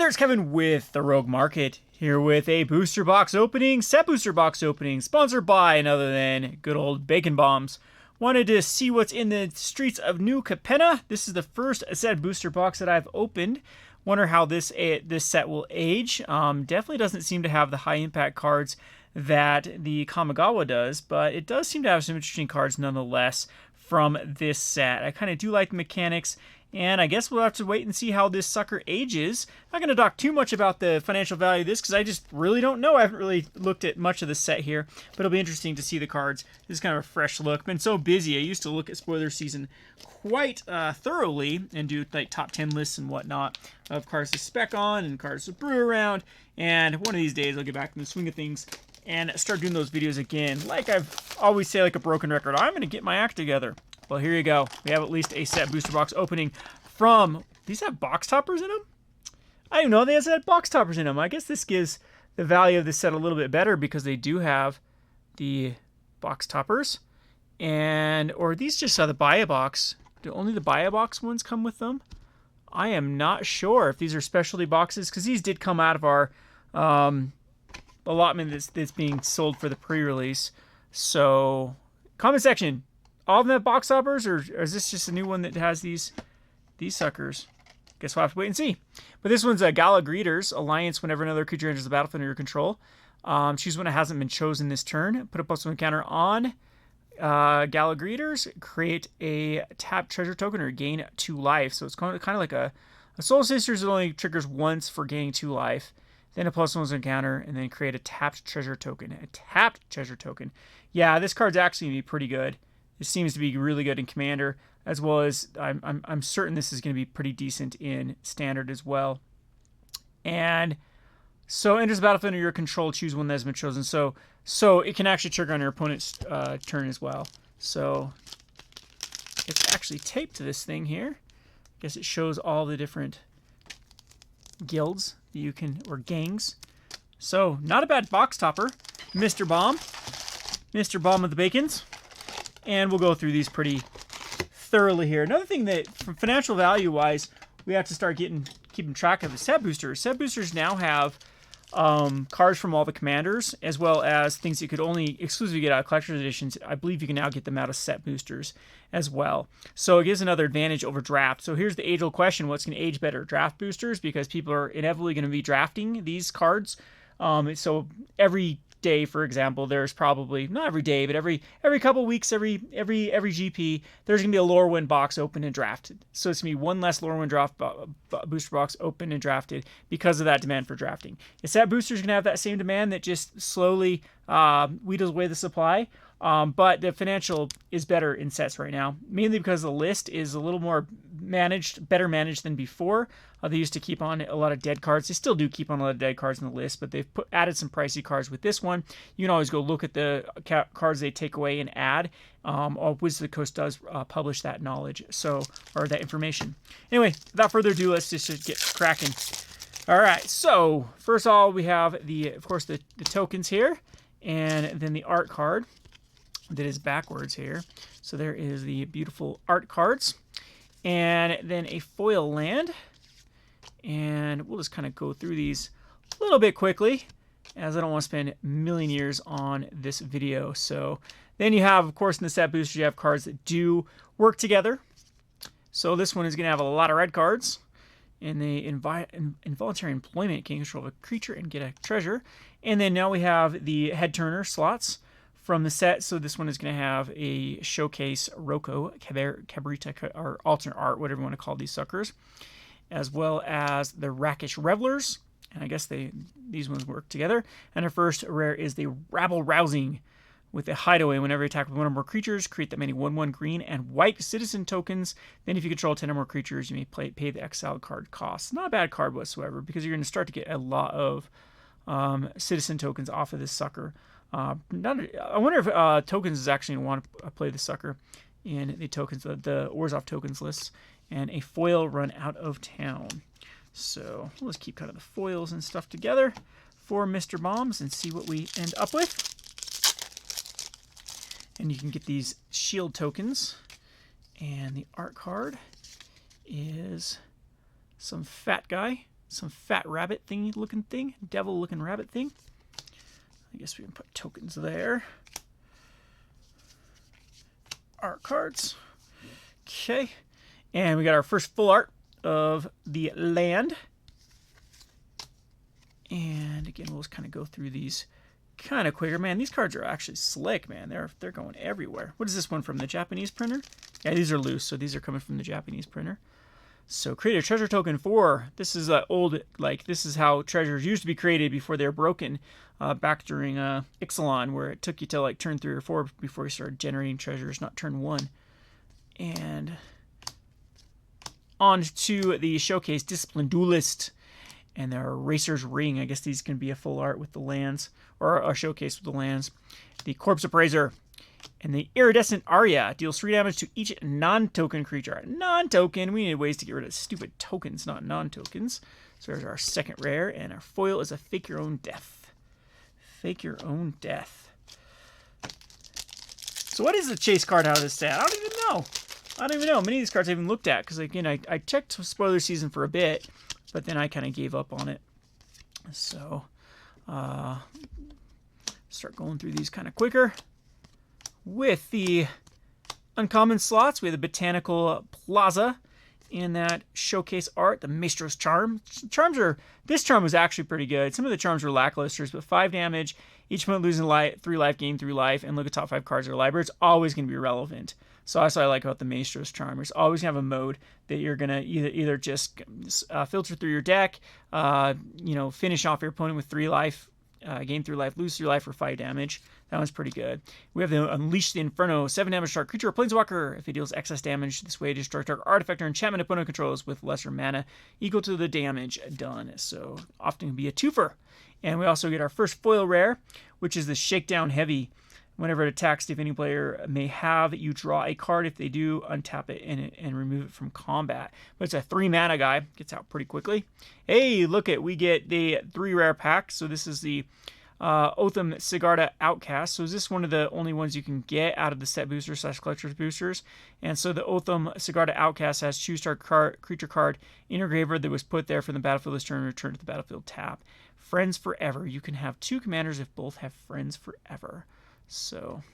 there, it's Kevin with the Rogue Market, here with a booster box opening, set booster box opening, sponsored by none other than good old Bacon Bombs. Wanted to see what's in the streets of New Capenna. This is the first set booster box that I've opened. Wonder how this set will age. Definitely doesn't seem to have the high impact cards that the Kamigawa does, but it does seem to have some interesting cards nonetheless from this set. I kind of do like the mechanics, and I guess we'll have to wait and see how this sucker ages. I'm not going to talk too much about the financial value of this because I just really don't know. I haven't really looked at much of the set here, but it'll be interesting to see the cards. This is kind of a fresh look. Been so busy. I used to look at spoiler season quite thoroughly and do like top 10 lists and whatnot of cards to spec on and cards to brew around. And one of these days I'll get back in the swing of things and start doing those videos again. Like I've always say, like a broken record, I'm going to get my act together. Well, here you go. We have at least a set booster box opening from... These have box toppers in them? I didn't know they had box toppers in them. I guess this gives the value of this set a little bit better because they do have the box toppers. And... Or these just are the buy a box. Do only the buy a box ones come with them? I am not sure if these are specialty boxes because these did come out of our allotment that's being sold for the pre-release. So, comment section. All of them have box toppers, or is this just a new one that has these suckers? Guess we'll have to wait and see. But this one's a Gala Greeters Alliance. Whenever another creature enters the battlefield under your control, choose one that hasn't been chosen this turn. Put a +1 counter on Gala Greeters. Create a tap treasure token or gain 2 life. So it's kind of like a Soul Sisters that only triggers once for gaining 2 life. Then a +1 counter, and then create a tapped treasure token. A tapped treasure token. Yeah, this card's actually going to be pretty good. It seems to be really good in Commander, as well as I'm certain this is going to be pretty decent in Standard as well. And so enters the battlefield under your control, choose one that has been chosen. So it can actually trigger on your opponent's turn as well. So it's actually taped to this thing here. I guess it shows all the different guilds that you can, or gangs. So not a bad box topper, Mr. Bomb. Mr. Bomb with the Bacons. And we'll go through these pretty thoroughly here. Another thing that, from financial value wise, we have to start keeping track of is set boosters. Set boosters now have cards from all the commanders, as well as things you could only exclusively get out of collector's editions. I believe you can now get them out of set boosters as well. So it gives another advantage over draft. So here's the age-old question: what's going to age better, draft boosters? Because people are inevitably going to be drafting these cards. So every day, for example, there's probably not every day, but every couple weeks, every GP, there's gonna be a Lorwyn box open and drafted. So it's gonna be one less Lorwyn draft booster box open and drafted because of that demand for drafting. Is that boosters gonna have that same demand that just slowly wheedles away the supply? But the financial is better in sets right now, mainly because the list is a little more better managed than before. They used to keep on a lot of dead cards. They still do keep on a lot of dead cards in the list, but they've added some pricey cards with this one. You can always go look at the cards they take away and add. Wizards of the Coast does publish that knowledge, or that information. Anyway, without further ado, let's just get cracking. All right, so first of all, we have of course the tokens here, and then the art card that is backwards here. So there is the beautiful art cards, and then a foil land. And we'll just kind of go through these a little bit quickly, as I don't want to spend a million years on this video. So then you have, of course, in the set boosters, you have cards that do work together. So this one is going to have a lot of red cards. And the involuntary employment, can control a creature and get a treasure. And then now we have the head turner slots from the set. So this one is going to have a showcase Rocco, Cabrita, or alternate art, whatever you want to call these suckers, as well as the Rakish Revelers. And I guess these ones work together. And our first rare is the Rabble Rousing with a hideaway. Whenever you attack with one or more creatures, create that many 1/1 green and white citizen tokens. Then if you control 10 or more creatures, you may pay the exiled card cost. Not a bad card whatsoever, because you're going to start to get a lot of citizen tokens off of this sucker. I wonder if tokens is actually going to want to play the sucker in the tokens, the Orzhov tokens lists. And a foil run out of town. So let's keep kind of the foils and stuff together for Mr. Bombs and see what we end up with. And you can get these shield tokens. And the art card is some fat guy some fat rabbit thingy looking thing, devil looking rabbit thing. I guess we can put tokens there. Art cards. Okay. And we got our first full art of the land. And again, we'll just kind of go through these kind of quicker. Man, these cards are actually slick, man. They're going everywhere. What is this one from the Japanese printer? Yeah, these are loose, so these are coming from the Japanese printer. So create a treasure token 4. This is old, like this is how treasures used to be created before they were broken, back during Ixalan, where it took you to like turn 3 or 4 before you started generating treasures, not turn 1. And on to the showcase Discipline Duelist. And there are Racer's Ring. I guess these can be a full art with the lands, or a showcase with the lands. The Corpse Appraiser. And the Iridescent Aria deals 3 damage to each non-token creature. Non-token. We need ways to get rid of stupid tokens, not non-tokens. So there's our second rare. And our foil is a Fake Your Own Death. Fake Your Own Death. So what is the chase card out of this set? I don't even know. I don't even know. Many of these cards I haven't looked at. Because, again, I checked Spoiler Season for a bit. But then I kind of gave up on it. So, start going through these kind of quicker. With the uncommon slots, we have the Botanical Plaza in that showcase art, the Maestro's Charm. This charm was actually pretty good. Some of the charms were lacklusters, but 5 damage. Each opponent losing 3 life, gain 3 life, and look at top 5 cards of their library. It's always going to be relevant. So that's what I like about the Maestro's Charm. There's always going to have a mode that you're going to either just filter through your deck, finish off your opponent with 3 life, gain 3 life, lose 3 life for 5 damage. That one's pretty good. We have the Unleash the Inferno, 7 damage to our creature or planeswalker. If it deals excess damage this way, destroy target artifact or enchantment opponent controls with lesser mana equal to the damage done. So often can be a twofer. And we also get our first foil rare, which is the Shakedown Heavy. Whenever it attacks, if any player may have, you draw a card. If they do, untap it and remove it from combat. But it's a 3 mana guy. Gets out pretty quickly. Hey, look it. We get the 3 rare pack. So this is the Otham Sigarda Outcast. So is this one of the only ones you can get out of the set boosters / collector's boosters? And so the Otham Sigarda Outcast has choose target creature card in your graveyard that was put there from the battlefield this turn and return to the battlefield tap. Friends Forever. You can have 2 commanders if both have Friends Forever. So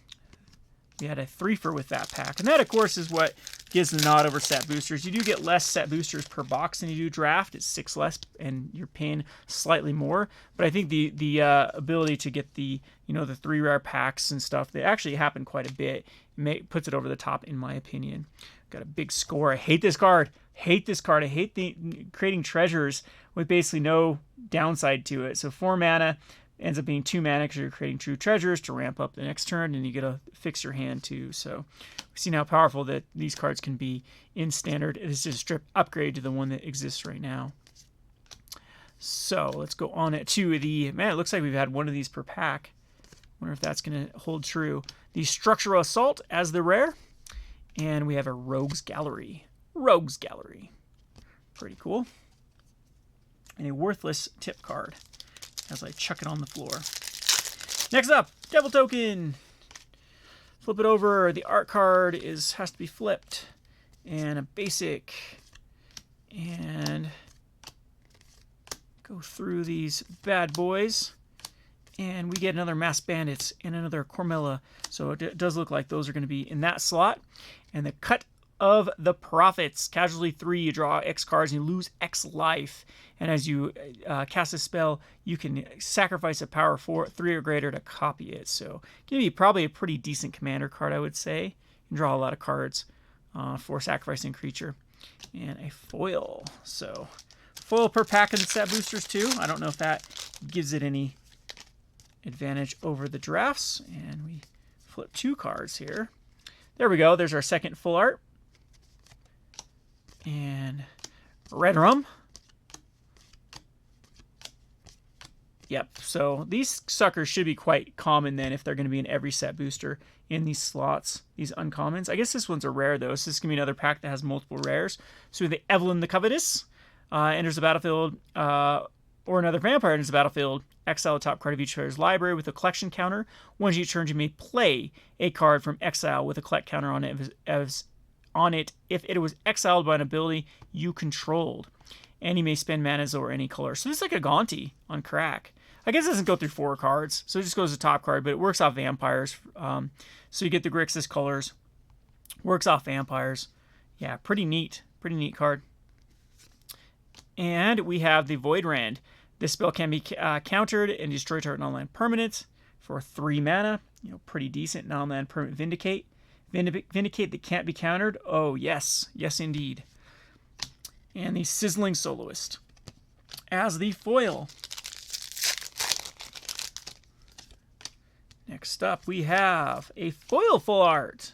we had a 3-fer with that pack. And that, of course, is what gives the nod over set boosters. You do get less set boosters per box than you do draft. It's 6 less, and you're paying slightly more. But I think the ability to get the 3 rare packs and stuff, they actually happen quite a bit. Puts it over the top, in my opinion. Got a big score. I hate this card. I hate creating treasures with basically no downside to it. So 4 mana. Ends up being 2 mana because you're creating true treasures to ramp up the next turn, and you get to fix your hand too. So we've seen how powerful that these cards can be in standard. It is just a strip upgrade to the one that exists right now. So let's go on to the, man, it looks like we've had one of these per pack. Wonder if that's going to hold true. The Structural Assault as the rare, and we have a Rogues Gallery. Rogues Gallery. Pretty cool. And a Worthless Tip card as I chuck it on the floor. Next up, Devil Token. Flip it over. The art card has to be flipped. And a basic. And go through these bad boys. And we get another Mass Bandits and another Cormella. So it does look like those are going to be in that slot. And the Cut of the Prophets. Casualty 3, you draw X cards and you lose X life. And as you cast a spell, you can sacrifice a power 3 or greater to copy it. So give you probably a pretty decent commander card, I would say. You can draw a lot of cards for sacrificing creature. And a foil. So foil per pack in the set boosters too. I don't know if that gives it any advantage over the drafts. And we flip 2 cards here. There we go. There's our second full art. And Red Rum. Yep, so these suckers should be quite common then if they're going to be in every set booster in these slots, these uncommons. I guess this one's a rare though, so this is going to be another pack that has multiple rares. So we have the Evelyn the Covetous, enters the battlefield, or another vampire enters the battlefield, exile the top card of each player's library with a collection counter. Once each turn you may play a card from exile with a collect counter on it if it was exiled by an ability you controlled. and you may spend manas or any color. So this is like a Gaunty on crack. I guess it doesn't go through 4 cards, so it just goes to top card, but it works off vampires. So you get the Grixis colors. Works off vampires. Yeah, pretty neat. Pretty neat card. And we have the Void Rend. This spell can be countered and destroy target non-land permanent for 3 mana. You know, pretty decent. Non-land permanent Vindicate. Vindicate that can't be countered. Oh, yes. Yes, indeed. And the Sizzling Soloist as the foil. Next up, we have a foil full art.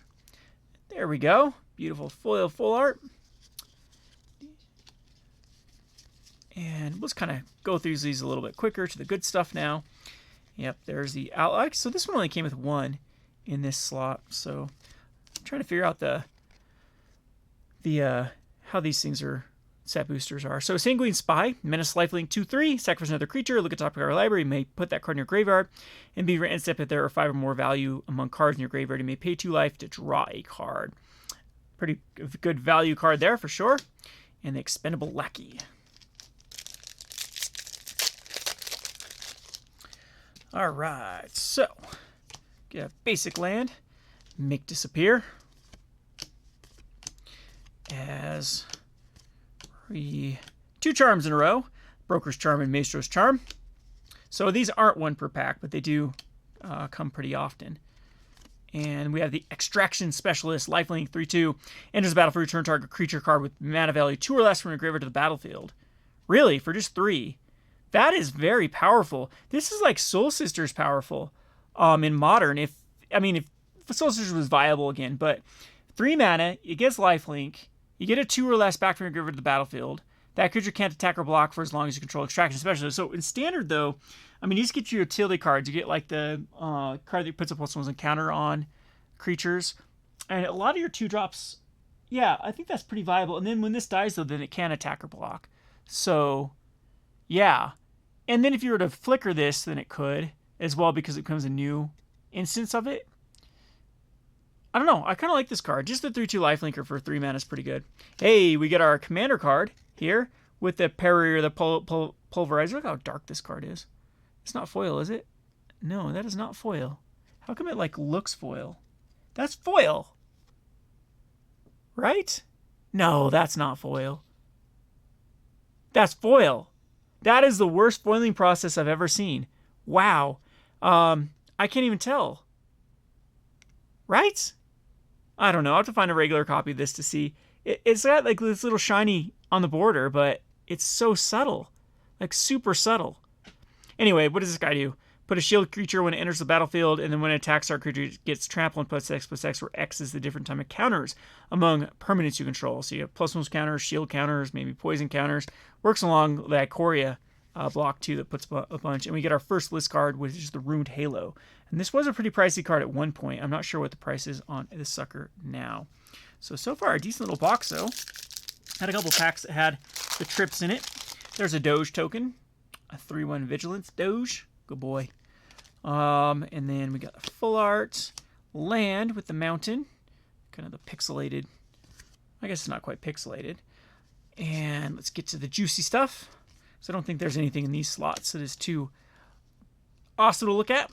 There we go. Beautiful foil full art. And let's kind of go through these a little bit quicker to the good stuff now. Yep, there's the outline. So this one only came with 1 in this slot. So I'm trying to figure out the how these things are set boosters are. So Sanguine Spy, Menace Lifelink 2/3, sacrifice another creature, look at top of your library, you may put that card in your graveyard, and be end step if there are 5 or more value among cards in your graveyard. You may pay 2 life to draw a card. Pretty good value card there for sure. And the Expendable Lackey. Alright, so get a basic land, make disappear. As 2 charms in a row, Broker's Charm and Maestro's Charm. So these aren't 1 per pack, but they do come pretty often. And we have the Extraction Specialist, lifelink 3/2, enters the battle for return target creature card with mana value 2 or less from your graveyard to the battlefield. Really, for just 3. That is very powerful. This is like Soul Sisters powerful in Modern. If Soul Sisters was viable again, but 3 mana, it gets lifelink. You get a 2 or less back from your graveyard to the battlefield. That creature can't attack or block for as long as you control Extraction Specialist. So in Standard, though, I mean, you just get your utility cards. You get like the card that puts a +1 encounter on creatures. And a lot of your 2-drops, yeah, I think that's pretty viable. And then when this dies, though, then it can attack or block. So, yeah. And then if you were to flicker this, then it could as well because it becomes a new instance of it. I don't know. I kind of like this card. Just the 3/2 lifelinker for 3 mana is pretty good. Hey, we get our commander card here with the Parrier, the Pulverizer. Look how dark this card is. It's not foil, is it? No, that is not foil. How come it like looks foil? That's foil. Right? No, that's not foil. That's foil. That is the worst foiling process I've ever seen. Wow. I can't even tell. Right? I don't know. I'll have to find a regular copy of this to see. It's got like this little shiny on the border, but it's so subtle. Like super subtle. Anyway, what does this guy do? Put a shield creature when it enters the battlefield, and then when it attacks our creature, it gets trampled and puts X+X, where X is the different time it counters among permanents you control. So you have +1 counters, shield counters, maybe poison counters. Works along the Ikoria block too that puts a bunch. And we get our first list card, which is the Ruined Halo. And this was a pretty pricey card at one point. I'm not sure what the price is on this sucker now. So far, a decent little box, though. Had a couple packs that had the trips in it. There's a Doge token. A 3/1 Vigilance Doge. Good boy. And then we got a full art land with the mountain. Kind of the pixelated. I guess it's not quite pixelated. And let's get to the juicy stuff. So I don't think there's anything in these slots that is too awesome to look at.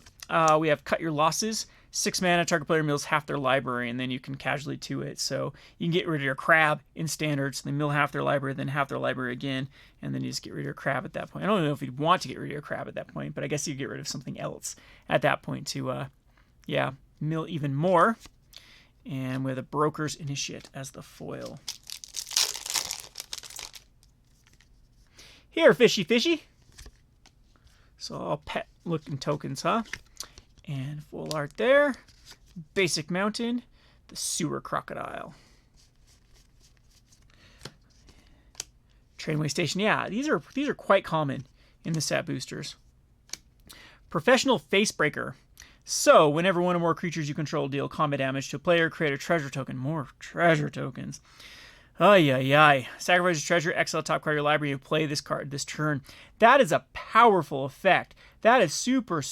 We have Cut Your Losses. 6 mana, target player mills half their library, and then you can casually to it. So you can get rid of your crab in Standard, so they mill half their library, then half their library again, and then you just get rid of your crab at that point. I don't know if you'd want to get rid of your crab at that point, but I guess you get rid of something else at that point to, mill even more. And with a Broker's Initiate as the foil. Here, fishy. So all pet looking tokens, huh? And full art there. Basic mountain. The Sewer Crocodile. Trainway Station. Yeah, these are quite common in the set boosters. Professional Facebreaker. So, whenever one or more creatures you control deal combat damage to a player, create a treasure token. More treasure tokens. Ay. Sacrifice a treasure, exile top card of your library, and play this card this turn. That is a powerful effect. That is super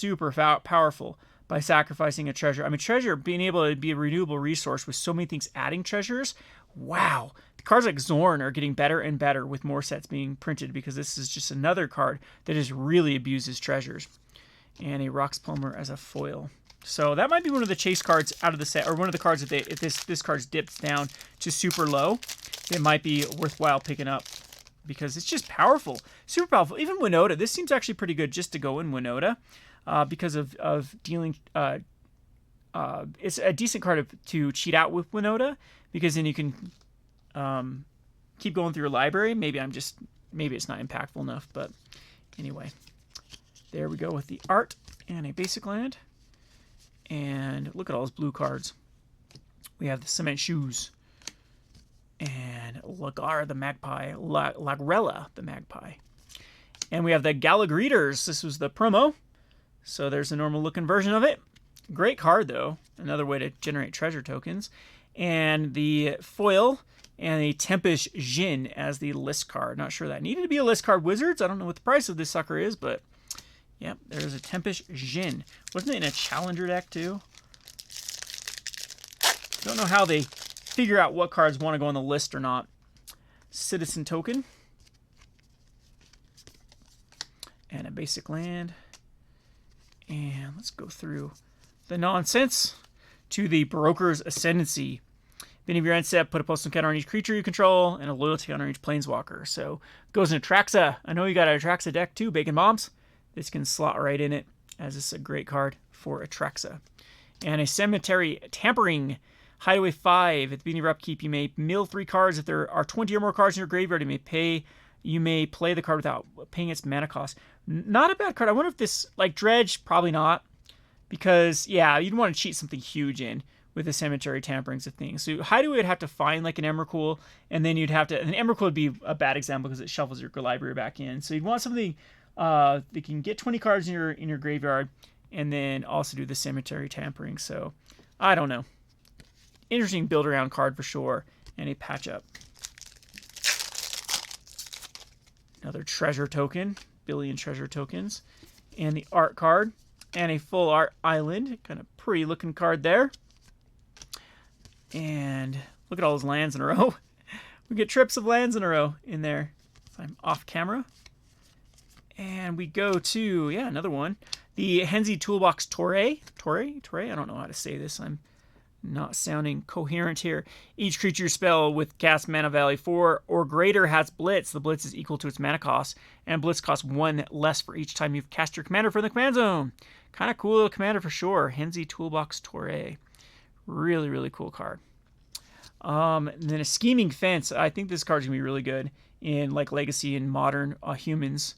powerful by sacrificing a treasure. I mean, treasure being able to be a renewable resource with so many things adding treasures. Wow. cards like Zorn are getting better and better with more sets being printed, because this is just another card that just really abuses treasures. And a Rocks Plumber as a foil. So that might be one of the chase cards out of the set, or one of the cards that if this card's dipped down to super low, it might be worthwhile picking up, because it's just powerful, super powerful. Even Winona, this seems actually pretty good just to go in Winona, because of dealing. It's a decent card to cheat out with Winona, because then you can keep going through your library. Maybe it's not impactful enough, but anyway, there we go with the art and a basic land. And look at all those blue cards. We have the Cement Shoes and Lagar the Magpie, Lagrella the Magpie. And we have the Galagreeters. This was the promo. So there's a normal looking version of it. Great card though. Another way to generate treasure tokens. And the foil and the Tempestjin as the list card. Not sure that needed to be a list card, Wizards. I don't know what the price of this sucker is, but yep, there's a Tempestjin. Wasn't it in a Challenger deck too? Don't know how they figure out what cards want to go on the list or not. Citizen token. And a basic land. And let's go through the nonsense to the Broker's Ascendancy. If any of your end set, put a postal counter on each creature you control and a loyalty counter on each planeswalker. So goes in Atraxa. I know you got an Atraxa deck too, Bacon Bombs. This can slot right in it, as this is a great card for Atraxa. And a Cemetery Tampering. Hideaway 5. At the beginning of your upkeep, you may mill 3 cards. If there are 20 or more cards in your graveyard, you may play the card without paying its mana cost. Not a bad card. I wonder if this, like Dredge, probably not. Because, yeah, you'd want to cheat something huge in with the Cemetery Tamperings of things. So Hideaway would have to find like an Emrakul, and then you'd have to... An Emrakul would be a bad example because it shuffles your library back in. So you'd want something that can get 20 cards in your graveyard, and then also do the Cemetery Tampering. So, I don't know. Interesting build-around card for sure, and a patch-up. Another treasure token, billion treasure tokens, and the art card, and a full art island. Kind of pretty looking card there. And look at all those lands in a row. We get trips of lands in a row in there. So I'm off camera. And we go to, yeah, another one. The Henzi Toolbox Torre. I don't know how to say this. I'm not sounding coherent here. Each creature spell with cast mana value 4 or greater has Blitz. The Blitz is equal to its mana cost, and Blitz costs 1 less for each time you've cast your commander from the command zone. Kind of cool commander for sure. Henzi Toolbox Torre. Really, really cool card. And then a Scheming Fence. I think this card's going to be really good in like Legacy and Modern Humans.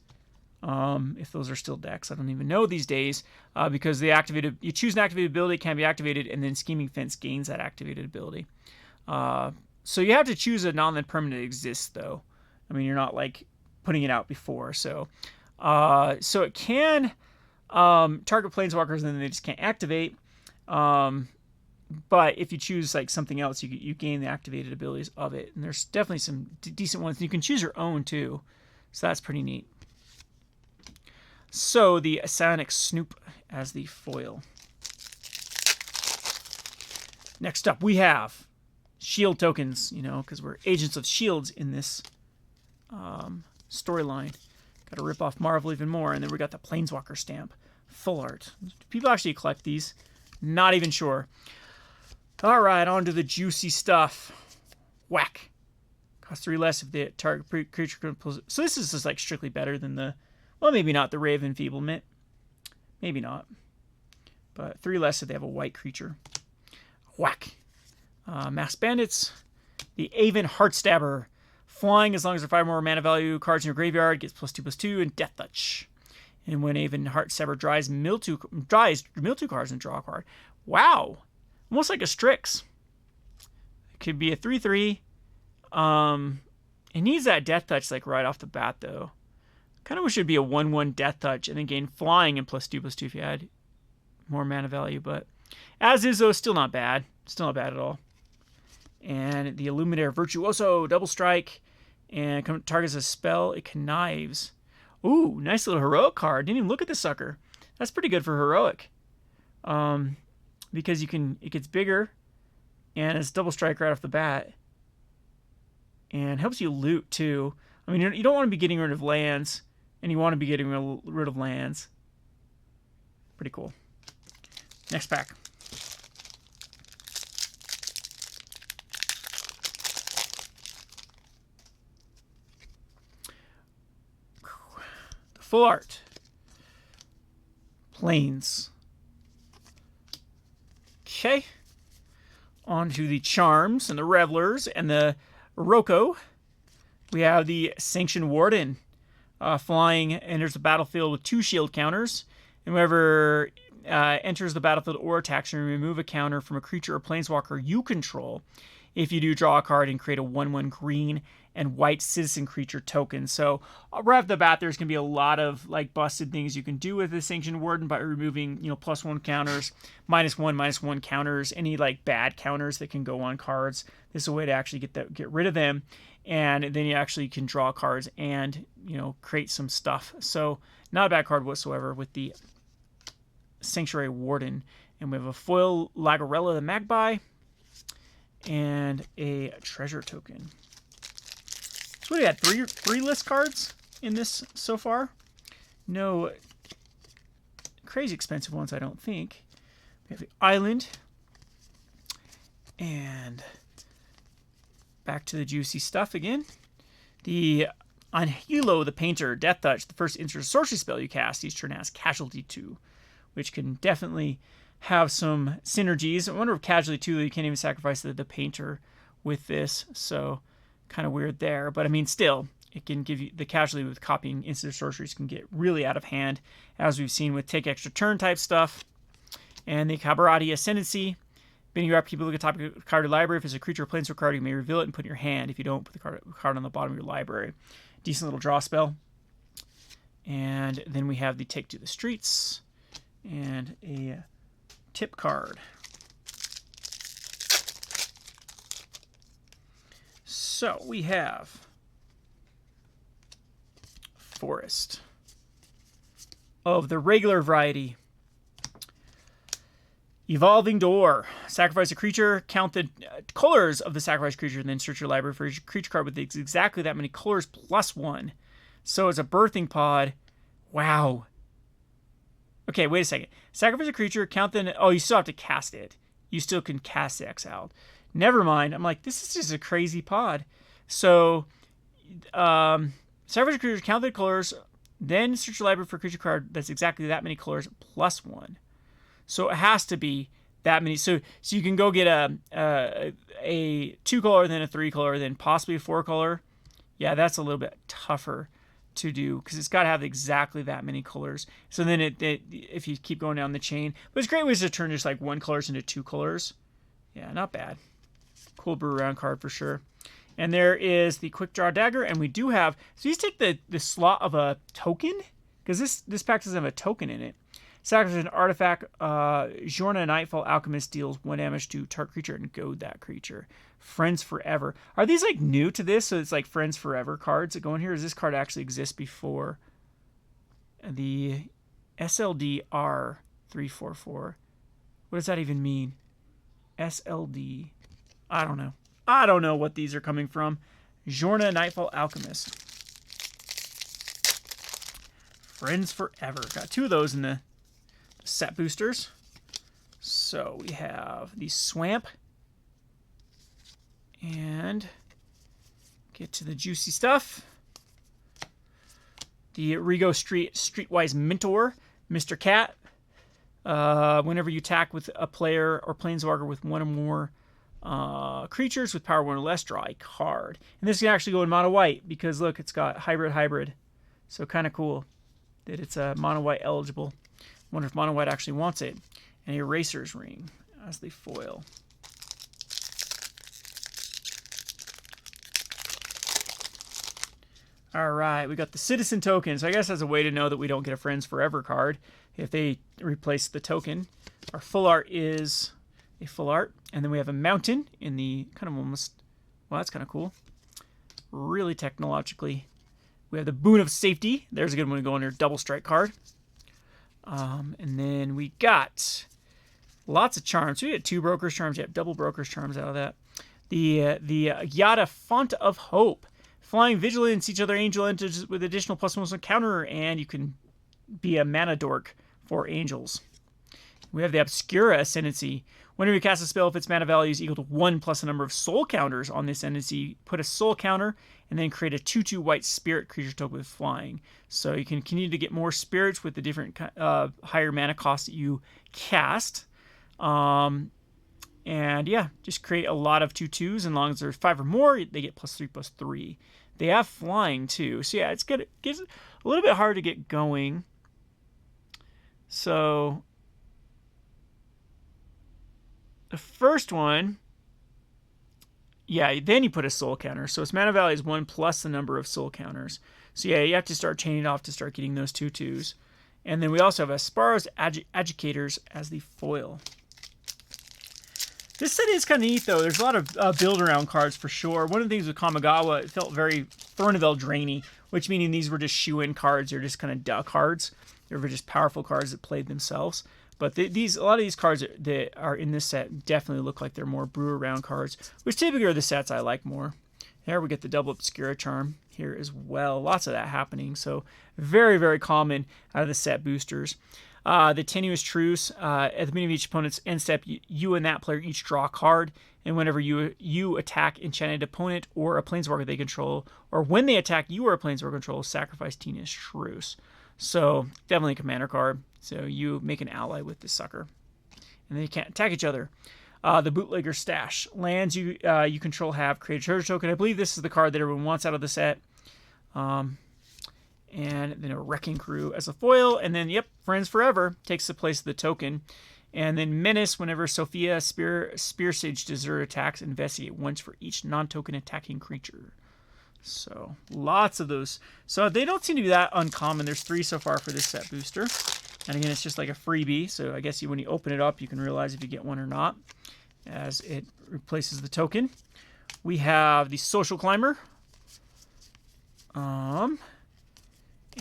If those are still decks, I don't even know these days, because you choose an activated ability, it can be activated, and then Scheming Fence gains that activated ability. So you have to choose a non-land permanent that exists, though. I mean, you're not like putting it out before. So it can target planeswalkers, and then they just can't activate. But if you choose like something else, you gain the activated abilities of it, and there's definitely some decent ones. And you can choose your own too, so that's pretty neat. So the Psionic Snoop as the foil. Next up, we have shield tokens, because we're agents of shields in this storyline. Got to rip off Marvel even more, and then we got the Planeswalker stamp. Full art. Do people actually collect these? Not even sure. All right, on to the juicy stuff. Whack. Cost 3 less if the target creature pulls. So this is just like strictly better than the... Well, maybe not the Ray of Enfeeblement. Maybe not. But 3 less if they have a white creature. Whack. Masked Bandits. The Aven Heartstabber. Flying as long as there are 5 more mana value cards in your graveyard. Gets +2/+2 and Death Touch. And when Aven Heartstabber dries, mill 2 cards and draw a card. Wow. Almost like a Strix. It could be a 3/3. It needs that Death Touch like right off the bat, though. Kind of wish it'd be a 1/1 Death Touch and then gain Flying and +2/+2 if you had more mana value. But as is, though, still not bad. Still not bad at all. And the Illuminator Virtuoso, double strike. And targets a spell, it connives. Ooh, nice little heroic card. Didn't even look at this sucker. That's pretty good for heroic. Because it gets bigger. And it's double strike right off the bat. and helps you loot too. I mean, you don't want to be getting rid of lands, and you want to be getting rid of lands. Pretty cool. Next pack. The full art. Plains. Okay. On to the charms and the revelers and the Roko. We have the sanction warden. Flying enters the battlefield with 2 shield counters. And whoever enters the battlefield or attacks, you remove a counter from a creature or planeswalker you control. If you do, draw a card and create a 1/1 green and white citizen creature token. So right off the bat, there's going to be a lot of like busted things you can do with the Sanction Warden by removing, +1 counters, -1/-1 counters, any like bad counters that can go on cards. This is a way to actually get rid of them, and then you actually can draw cards and create some stuff. So not a bad card whatsoever with the Sanctuary Warden. And we have a foil Lagarella the Magpie and a treasure token. So we had three list cards in this so far. No crazy expensive ones, I don't think. We have the Island. And back to the juicy stuff again. The Anhilo the Painter, Death Touch, the first instant sorcery spell you cast each turn has Casualty 2, which can definitely have some synergies. I wonder if Casualty 2, you can't even sacrifice the Painter with this, so kind of weird there. But I mean, still, it can give you the Casualty with copying instant sorceries can get really out of hand, as we've seen with take extra turn type stuff. And the Cabarati Ascendancy. When you keep a look at the top of your card of your library. If it's a creature or planeswalker card, you may reveal it and put it in your hand. If you don't, put the card on the bottom of your library. Decent little draw spell. And then we have the Take to the Streets and a tip card. So we have Forest of the regular variety. Evolving Door. Sacrifice a creature, count the colors of the sacrificed creature, and then search your library for each creature card with exactly that many colors +1. So it's a birthing pod. Wow. Okay, wait a second. Sacrifice a creature, count the... Oh, you still have to cast it. You still can cast exiled. Never mind. I'm like, this is just a crazy pod. So, sacrifice a creature, count the colors, then search your library for a creature card that's exactly that many colors +1. So it has to be that many. So you can go get a 2-color, then a 3-color, then possibly a 4-color. Yeah, that's a little bit tougher to do because it's got to have exactly that many colors. So then if you keep going down the chain, but it's great ways to turn just like 1 colors into 2 colors. Yeah, not bad. Cool brew around card for sure. And there is the Quick Draw Dagger, and we do have. So you take the slot of a token because this pack doesn't have a token in it. Sacrifice an artifact. Jorna Nightfall Alchemist deals 1 damage to target creature and goad that creature. Friends Forever. Are these like new to this? So it's like Friends Forever cards that go in here. Does this card actually exist before? The SLDR 344. What does that even mean? SLD. I don't know. I don't know what these are coming from. Jorna Nightfall Alchemist. Friends Forever. Got 2 of those in the set boosters. So we have the Swamp. And get to the juicy stuff. The Rigo Streetwise Mentor, Mr. Cat. Whenever you attack with a player or planeswalker with 1 or more creatures with power 1 or less, draw a card. And this can actually go in mono white because look, it's got hybrid. So kind of cool that it's mono white eligible. Wonder if mono white actually wants it. And a Eraser's Ring as the foil. All right, we got the Citizen Token. So I guess that's a way to know that we don't get a Friends Forever card if they replace the token. Our full art is a full art. And then we have a mountain in the kind of almost, well, that's kind of cool. Really technologically. We have the Boon of Safety. There's a good one to go in there. Double strike card. And then we got lots of charms. We had 2 Broker's Charms. You have double Broker's Charms out of that. The Yada Font of Hope. Flying Vigilance, each other angel enters with additional +1 counter, and you can be a mana dork for angels. We have the Obscura Ascendancy. Whenever you cast a spell, if its mana value is equal to 1 plus the number of soul counters on this ascendancy, put a soul counter and then create a 2/2 white spirit creature token with flying. So you can continue to get more spirits with the different higher mana costs that you cast. And yeah, just create a lot of 2/2s. And as long as there's 5 or more, they get +3/+3. They have flying too. So yeah, it's good. It gets a little bit hard to get going. So the first one, yeah, then you put a soul counter. So its mana value is 1 plus the number of soul counters. So yeah, you have to start chaining off to start getting those 2/2s. And then we also have Asparo's Educators as the foil. This set is kind of neat, though. There's a lot of build-around cards for sure. One of the things with Kamigawa, it felt very Thornville drainy, which meaning these were just shoe-in cards. They're just kind of duh cards. They were just powerful cards that played themselves. But a lot of these cards that are in this set definitely look like they're more brew-around cards, which typically are the sets I like more. There we get the double Obscura Charm here as well. Lots of that happening. So very, very common out of the set boosters. The Tenuous Truce, at the beginning of each opponent's end step, you and that player each draw a card, and whenever you attack enchanted opponent or a planeswalker they control, or when they attack you or a planeswalker control, sacrifice Tenuous Truce. So definitely a commander card. So you make an ally with this sucker, and then you can't attack each other. The Bootlegger Stash. Lands you control have created treasure token. I believe this is the card that everyone wants out of the set. And then a Wrecking Crew as a foil. And then, yep, Friends Forever takes the place of the token. And then Menace, whenever Sophia Spear Sage Desert attacks, investigate once for each non-token attacking creature. So, lots of those. So, they don't seem to be that uncommon. There's 3 so far for this set booster. And again, it's just like a freebie. So, I guess when you open it up, you can realize if you get one or not, as it replaces the token. We have the Social Climber.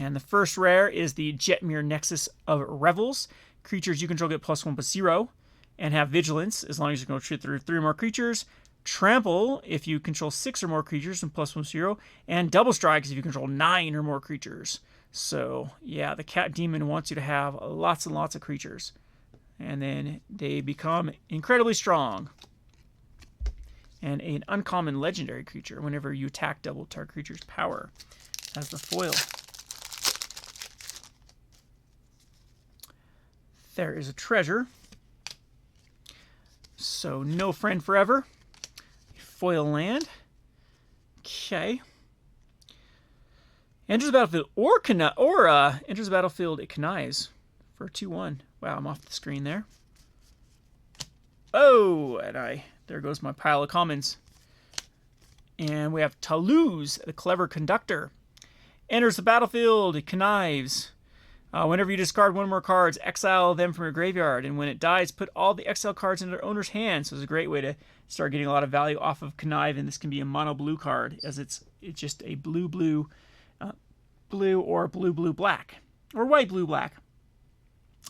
And the first rare is the Jetmir Nexus of Revels. Creatures you control get +1/+0 and have Vigilance as long as you can control 3 or more creatures. Trample if you control 6 or more creatures and +1/+0. And Double Strikes if you control 9 or more creatures. So, yeah, the Cat Demon wants you to have lots and lots of creatures. And then they become incredibly strong. And an uncommon legendary creature whenever you attack double target creature's power as the foil. There is a treasure. So, no Friend Forever. Foil land. Okay. Enters the battlefield. Orca enters the battlefield. It connives for 2/1. Wow, I'm off the screen there. Oh, and there goes my pile of commons. And we have Toulouse, the Clever Conductor. Enters the battlefield. It connives. Whenever you discard 1 or more cards, exile them from your graveyard. And when it dies, put all the exile cards in their owner's hands. So it's a great way to start getting a lot of value off of connive. And this can be a mono blue card, as it's just a blue or blue black, or white blue black.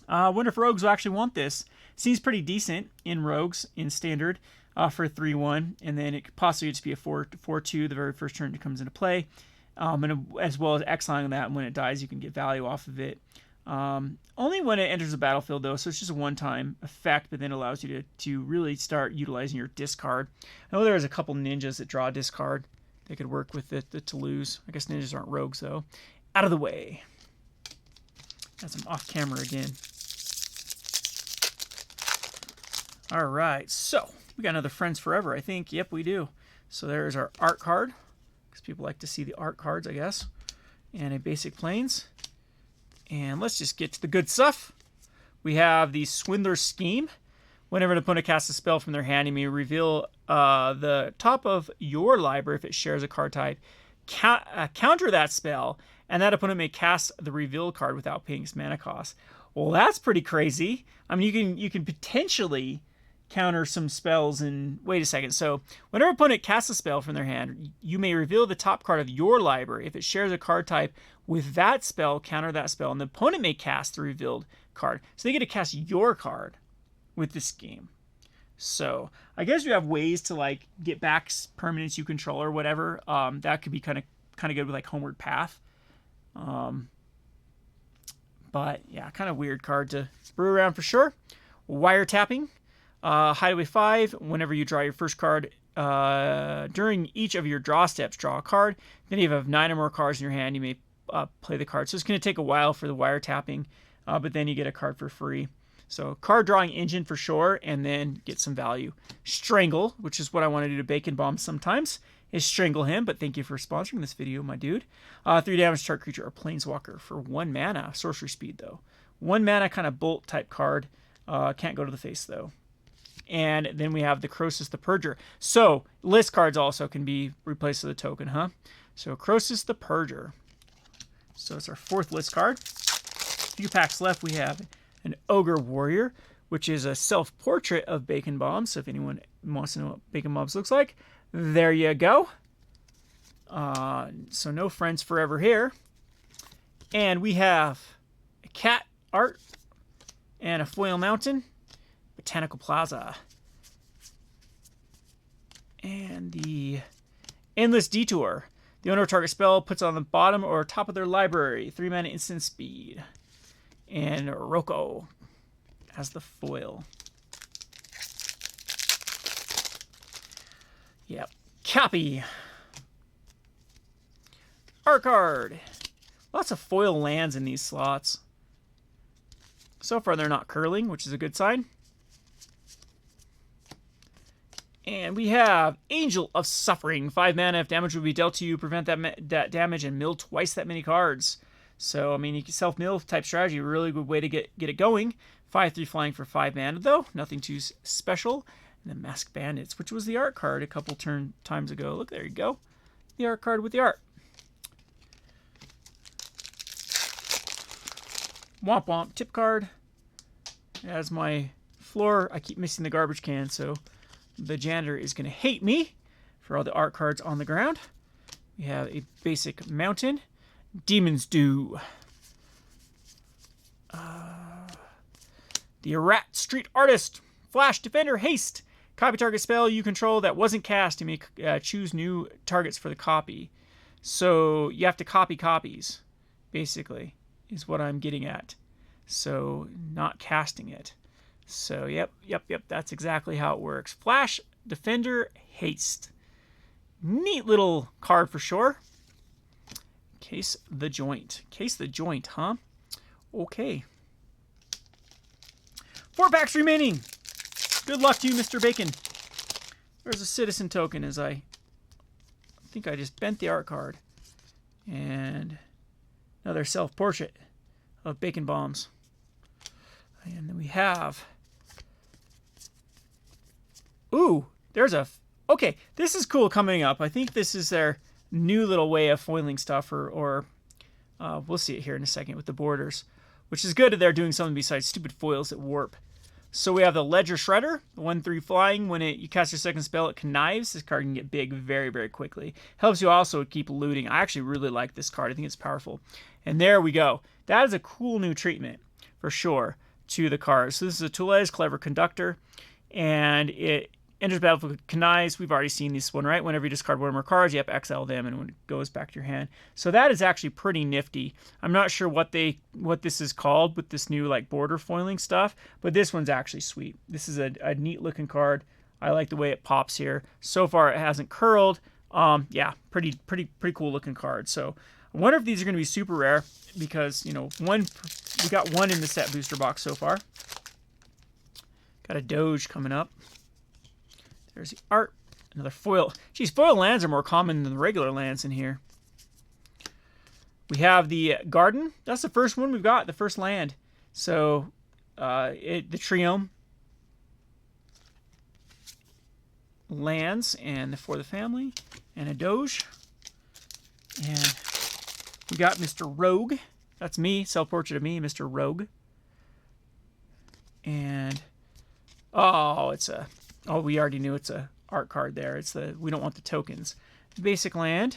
Wonder if rogues will actually want this. Seems pretty decent in rogues in standard for 3/1, and then it could possibly just be a 4/2 the very first turn it comes into play. And as well as exiling that, and when it dies, you can get value off of it. Only when it enters the battlefield, though, so it's just a one-time effect, but then allows you to really start utilizing your discard. I know there's a couple ninjas that draw a discard. They could work with it to lose. I guess ninjas aren't rogues, though. Out of the way. That's some off-camera again. All right, so we got another Friends Forever, I think. Yep, we do. So there's our art card. People like to see the art cards, I guess. And a basic planes. And let's just get to the good stuff. We have the Swindler's Scheme. Whenever an opponent casts a spell from their hand, you may reveal the top of your library if it shares a card type. Counter that spell, and that opponent may cast the reveal card without paying its mana cost. Well, that's pretty crazy. I mean, you can potentially counter some spells and wait a second. So whenever an opponent casts a spell from their hand, you may reveal the top card of your library. If it shares a card type with that spell, counter that spell, and the opponent may cast the revealed card. So they get to cast your card with this game. So I guess you have ways to like get back permanents you control or whatever. That could be kind of good with like Homeward Path. But yeah, kind of weird card to brew around for sure. Wiretapping. Hideaway 5. Whenever you draw your first card, during each of your draw steps, draw a card. Then if you have 9 or more cards in your hand, you may play the card. So it's going to take a while for the wiretapping, but then you get a card for free. So card drawing engine for sure, and then get some value. Strangle, which is what I want to do to Bacon Bomb sometimes, is strangle him, but thank you for sponsoring this video, my dude. 3 damage to target creature or planeswalker for 1 mana. Sorcery speed, though. 1 mana kind of bolt type card. Can't go to the face, though. And then we have the Croesus the Purger. So list cards also can be replaced with a token, huh? So Croesus the Purger. So it's our 4th list card. Few packs left. We have an Ogre Warrior, which is a self-portrait of Bacon Bomb. So if anyone wants to know what Bacon Bombs looks like, there you go. So no friends forever here. And we have a cat art and a foil mountain. Botanical Plaza. And the Endless Detour. The owner of target spell puts on the bottom or top of their library. 3 mana instant speed. And Rocco as the foil. Yep. Copy. Art card. Lots of foil lands in these slots. So far they're not curling, which is a good sign. And we have Angel of Suffering. 5 mana. If damage would be dealt to you, prevent that damage and mill twice that many cards. So, I mean, you can self-mill type strategy. Really good way to get it going. 5/3 flying for 5 mana, though. Nothing too special. And then Masked Bandits, which was the art card a couple times ago. Look, there you go. The art card with the art. Womp Womp tip card. As my floor, I keep missing the garbage can, so the janitor is going to hate me for all the art cards on the ground. We have a basic mountain. Demon's Due. The Rat Street Artist. Flash, Defender, Haste. Copy target spell you control that wasn't cast. You may choose new targets for the copy. So you have to copy copies, basically, is what I'm getting at. So not casting it. So yep, that's exactly how it works. Flash, Defender, Haste. Neat little card for sure. Case the Joint. Case the Joint, huh? Okay. 4 packs remaining. Good luck to you, Mr. Bacon. There's a citizen token as I think I just bent the art card. And another self-portrait of Bacon Bombs. And then we have... Ooh, there's a... Okay, this is cool coming up. I think this is their new little way of foiling stuff, or we'll see it here in a second with the borders, which is good that they're doing something besides stupid foils that warp. So we have the Ledger Shredder, the 1/3 flying. When you cast your second spell, it connives. This card can get big very, very quickly. Helps you also keep looting. I actually really like this card. I think it's powerful. And there we go. That is a cool new treatment, for sure, to the card. So this is a Toulouse Clever Conductor, and it enters battlefield with connives. We've already seen this one, right? Whenever you discard one or more cards, you have to exile them, and when it goes back to your hand. So that is actually pretty nifty. I'm not sure what this is called with this new like border foiling stuff, but this one's actually sweet. This is a neat looking card. I like the way it pops here. So far, it hasn't curled. Yeah, pretty cool looking card. So I wonder if these are going to be super rare because we got one in the set booster box so far. Got a Doge coming up. There's the art. Another foil. Geez, foil lands are more common than the regular lands in here. We have the Garden. That's the first one we've got, the first land. So, the Triome lands, and For the Family, and a Doge. And we got Mr. Rogue. That's me, self-portrait of me, Mr. Rogue. And, we already knew it's a art card there. We don't want the tokens. Basic land.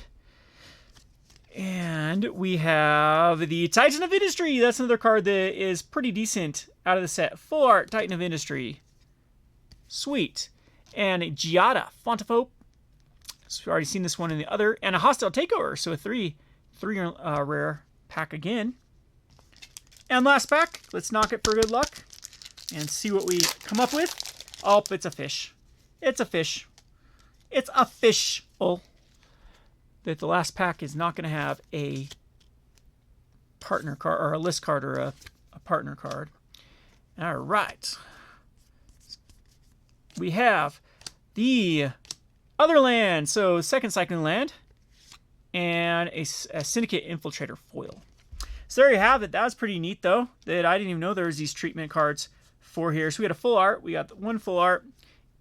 And we have the Titan of Industry. That's another card that is pretty decent out of the set. Full art, Titan of Industry. Sweet. And a Giada, Font of Hope. So we've already seen this one in the other. And a Hostile Takeover. So a three rare pack again. And last pack. Let's knock it for good luck. And see what we come up with. Oh, it's a fish. It's a fish. It's a fish. Oh. That the last pack is not going to have a partner card or a list card or a partner card. All right. We have the other land. So second cycling land and a Syndicate Infiltrator foil. So there you have it. That was pretty neat though. That I didn't even know there was these treatment cards for here. So we had a full art. We got one full art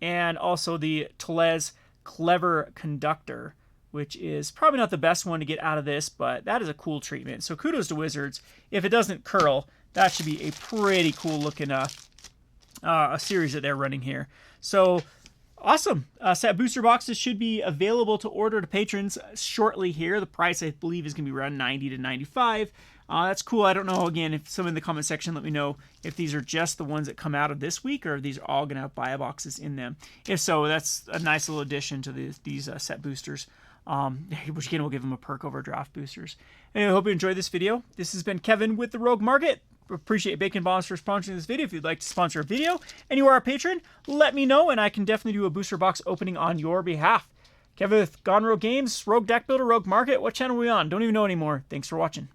and also the Tellez Clever Conductor, which is probably not the best one to get out of this, but that is a cool treatment. So kudos to Wizards. If it doesn't curl, that should be a pretty cool looking a series that they're running here. So awesome. Set booster boxes should be available to order to patrons shortly here. The price, I believe, is going to be around $90 to $95. That's cool. I don't know, again, if someone in the comment section let me know if these are just the ones that come out of this week or if these are all going to have buy boxes in them. If so, that's a nice little addition to these set boosters. Which again will give them a perk over draft boosters. Anyway, I hope you enjoyed this video. This has been Kevin with the Rogue Market. Appreciate Bacon Bombs for sponsoring this video. If you'd like to sponsor a video and you are a patron, let me know and I can definitely do a booster box opening on your behalf. Kevin with Gone Rogue Games, Rogue Deck Builder, Rogue Market. What channel are we on? Don't even know anymore. Thanks for watching.